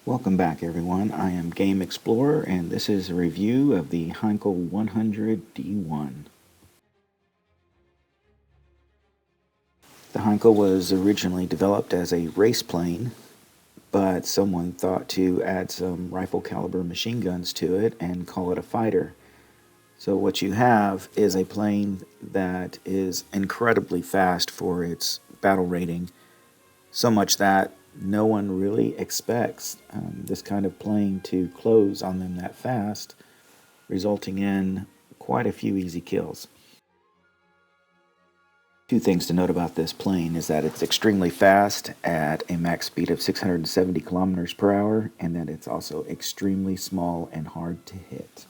Welcome back, everyone. I am Game Explorer, and this is a review of the Heinkel 100 D-1. The Heinkel was originally developed as a race plane, but someone thought to add some rifle caliber machine guns to it and call it a fighter. So what you have is a plane that is incredibly fast for its battle rating, so much that no one really expects this kind of plane to close on them that fast, resulting in quite a few easy kills. Two things to note about this plane is that it's extremely fast at a max speed of 670 kilometers per hour, and that it's also extremely small and hard to hit.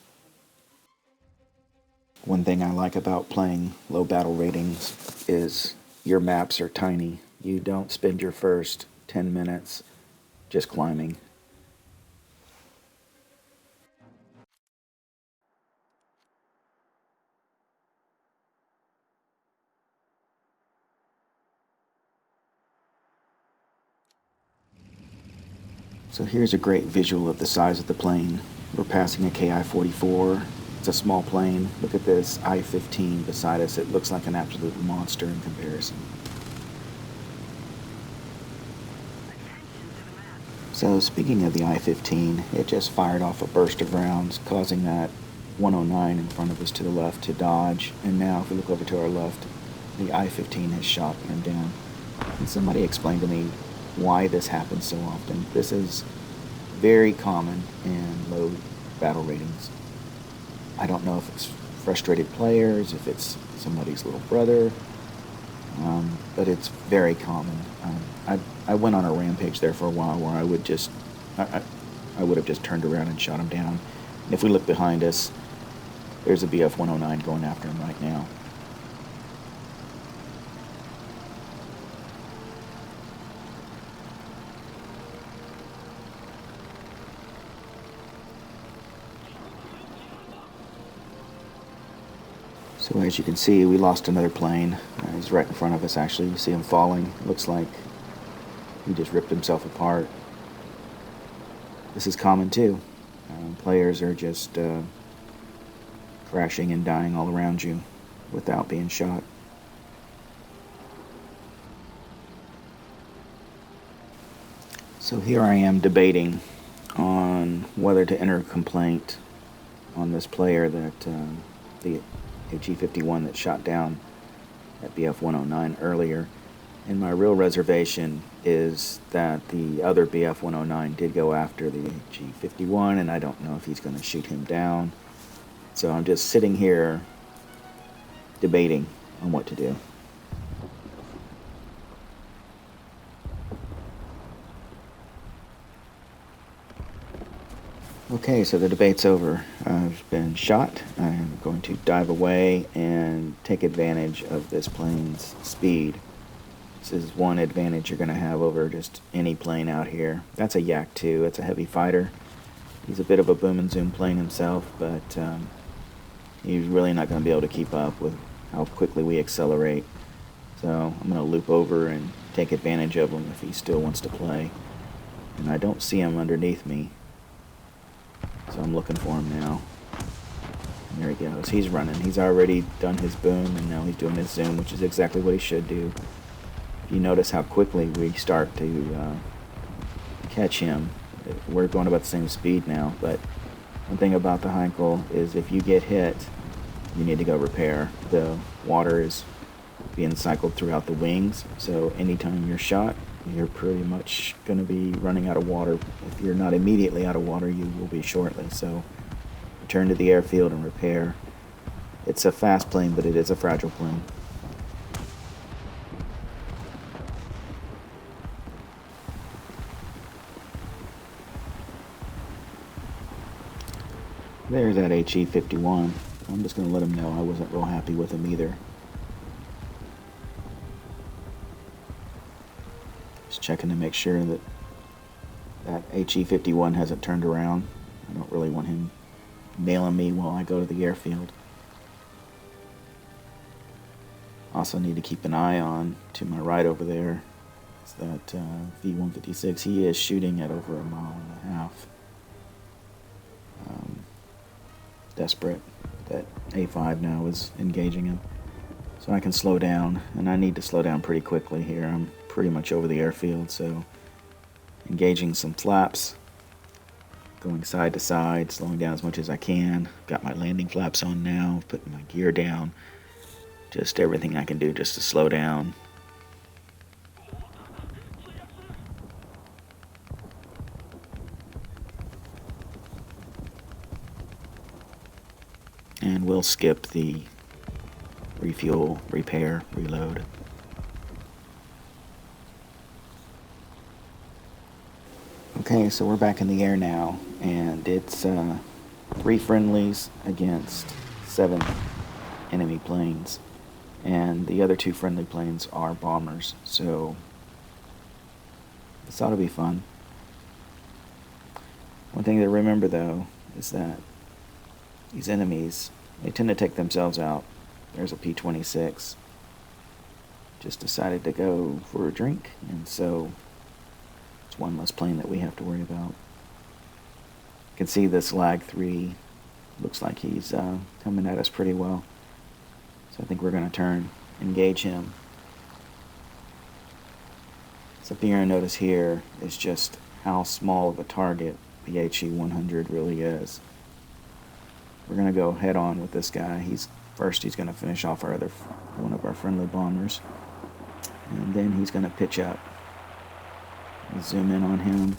One thing I like about playing low battle ratings is your maps are tiny. You don't spend your first 10 minutes just climbing. So here's a great visual of the size of the plane. We're passing a Ki-44. It's a small plane. Look at this I-15 beside us. It looks like an absolute monster in comparison. So speaking of the I-15, it just fired off a burst of rounds, causing that 109 in front of us to the left to dodge. And now if we look over to our left, the I-15 has shot him down. Can somebody explain to me why this happens so often? This is very common in low battle ratings. I don't know if it's frustrated players, if it's somebody's little brother, but it's very common. I went on a rampage there for a while where I would have just turned around and shot him down. And if we look behind us, there's a BF-109 going after him right now. So as you can see, we lost another plane. He's right in front of us, actually. You see him falling. Looks like he just ripped himself apart. This is common too. Players are just crashing and dying all around you without being shot. So here I am debating on whether to enter a complaint on this player that the G-51 that shot down that BF-109 earlier. And my real reservation is that the other BF-109 did go after the G-51, and I don't know if he's going to shoot him down. So I'm just sitting here debating on what to do. Okay, so the debate's over. I've been shot. I'm going to dive away and take advantage of this plane's speed. This is one advantage you're going to have over just any plane out here. That's a Yak-2. It's a heavy fighter. He's a bit of a boom and zoom plane himself, but he's really not going to be able to keep up with how quickly we accelerate. So I'm going to loop over and take advantage of him if he still wants to play. And I don't see him underneath me, so I'm looking for him now. And there he goes. He's running. He's already done his boom, and now he's doing his zoom, which is exactly what he should do. You notice how quickly we start to catch him. We're going about the same speed now, but one thing about the Heinkel is if you get hit, you need to go repair. The water is being cycled throughout the wings, so anytime you're shot, you're pretty much going to be running out of water. If you're not immediately out of water, you will be shortly. So return to the airfield and repair. It's a fast plane, but it is a fragile plane. There's that HE-51. I'm just going to let him know I wasn't real happy with him either. Just checking to make sure that that HE-51 hasn't turned around. I don't really want him nailing me while I go to the airfield. Also need to keep an eye on to my right over there. It's that V-156. He is shooting at over 1.5 miles half desperate that A5 now is engaging him. So I can slow down, and I need to slow down pretty quickly here. I'm pretty much over the airfield, so engaging some flaps, going side to side, slowing down as much as I can. Got my landing flaps on now, putting my gear down. Just everything I can do just to slow down. And we'll skip the refuel, repair, reload. Okay, so we're back in the air now, and it's 3 friendlies against 7 enemy planes. And the other 2 friendly planes are bombers, so this ought to be fun. One thing to remember, though, is that these enemies, they tend to take themselves out. There's a P-26. Just decided to go for a drink, and so it's one less plane that we have to worry about. You can see this Lag 3 looks like he's coming at us pretty well. So I think we're going to engage him. Something you're going to notice here is just how small of a target the He-100 really is. We're going to go head on with this guy. First he's going to finish off one of our friendly bombers, and then he's going to pitch up. We'll zoom in on him,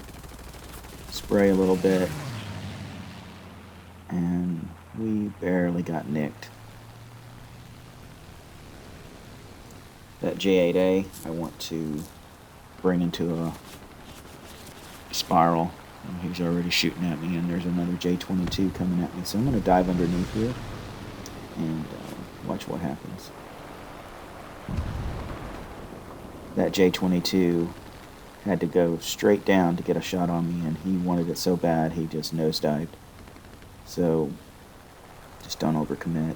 spray a little bit, and we barely got nicked. That J-8A I want to bring into a spiral. He's already shooting at me, and there's another J-22 coming at me. So I'm going to dive underneath here and watch what happens. That J-22 had to go straight down to get a shot on me, and he wanted it so bad he just nosedived. So just don't overcommit.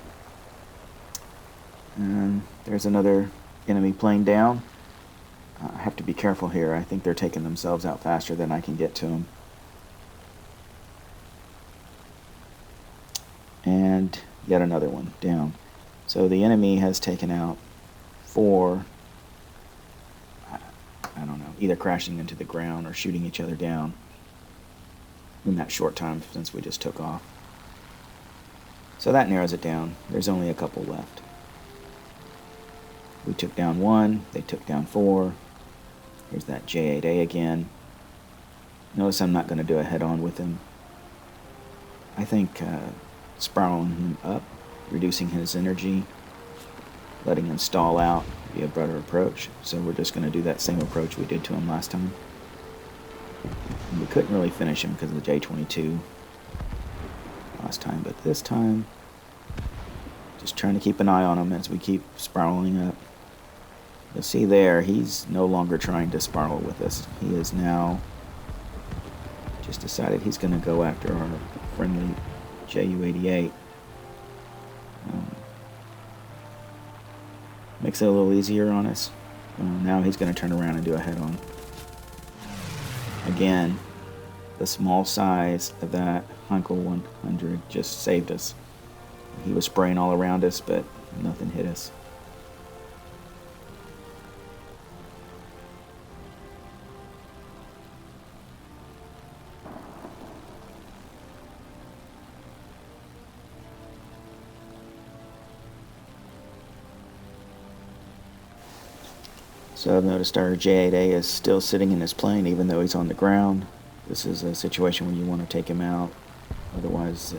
And there's another enemy plane down. I have to be careful here. I think they're taking themselves out faster than I can get to them. And yet another one down. So the enemy has taken out 4, I don't know, either crashing into the ground or shooting each other down in that short time since we just took off. So that narrows it down. There's only a couple left. We took down 1, they took down 4. Here's that J-8A again. Notice I'm not going to do a head-on with him. I think spiraling him up, reducing his energy, letting him stall out would be a better approach. So we're just going to do that same approach we did to him last time. And we couldn't really finish him because of the J-22 last time, but this time, just trying to keep an eye on him as we keep spiraling up. You'll see there, he's no longer trying to spiral with us. He is now just decided he's going to go after our friendly Ju-88. Makes it a little easier on us. Now he's going to turn around and do a head-on. Again, the small size of that Heinkel 100 just saved us. He was spraying all around us, but nothing hit us. So I've noticed our J-8A is still sitting in his plane even though he's on the ground. This is a situation where you want to take him out. Otherwise,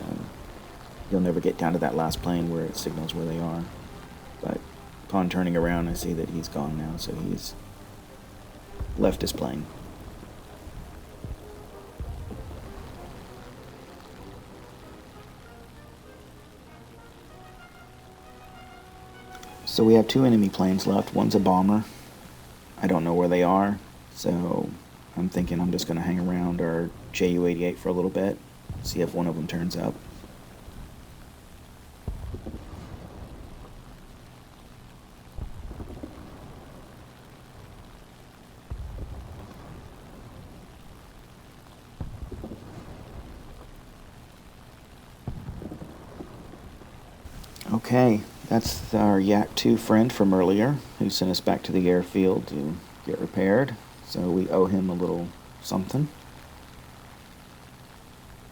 you'll never get down to that last plane where it signals where they are. But upon turning around, I see that he's gone now, so he's left his plane. So we have 2 enemy planes left. One's a bomber. I don't know where they are, so I'm thinking I'm just going to hang around our Ju-88 for a little bit, see if one of them turns up. Okay, that's our Yak 2 friend from earlier who sent us back to the airfield to get repaired. So we owe him a little something.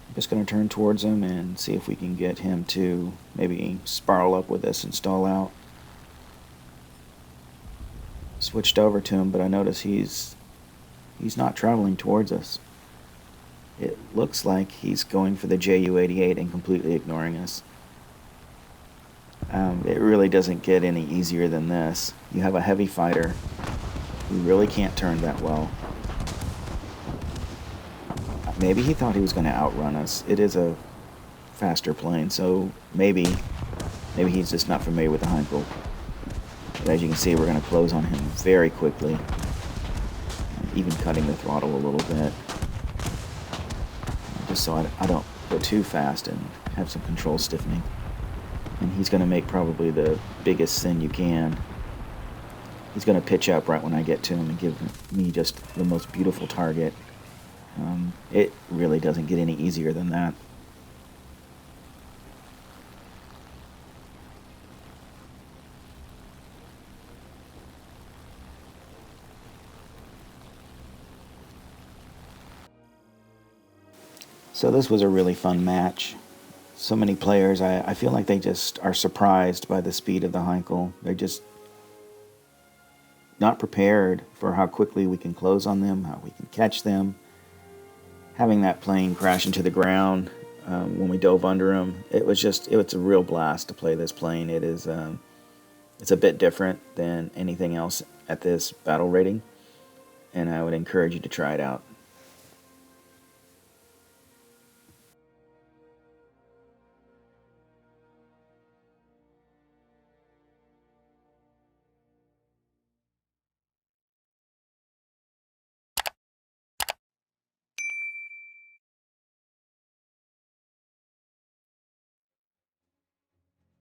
I'm just going to turn towards him and see if we can get him to maybe spiral up with us and stall out. Switched over to him, but I notice he's not traveling towards us. It looks like he's going for the Ju-88 and completely ignoring us. It really doesn't get any easier than this. You have a heavy fighter who really can't turn that well. Maybe he thought he was going to outrun us. It is a faster plane, so maybe he's just not familiar with the Heinkel. But as you can see, we're going to close on him very quickly, even cutting the throttle a little bit, just so I don't go too fast and have some control stiffening. And he's going to make probably the biggest sin you can. He's going to pitch up right when I get to him and give me just the most beautiful target. It really doesn't get any easier than that. So this was a really fun match. So many players, I feel like they just are surprised by the speed of the Heinkel. They're just not prepared for how quickly we can close on them, how we can catch them. Having that plane crash into the ground when we dove under him, it's a real blast to play this plane. It's a bit different than anything else at this battle rating, and I would encourage you to try it out.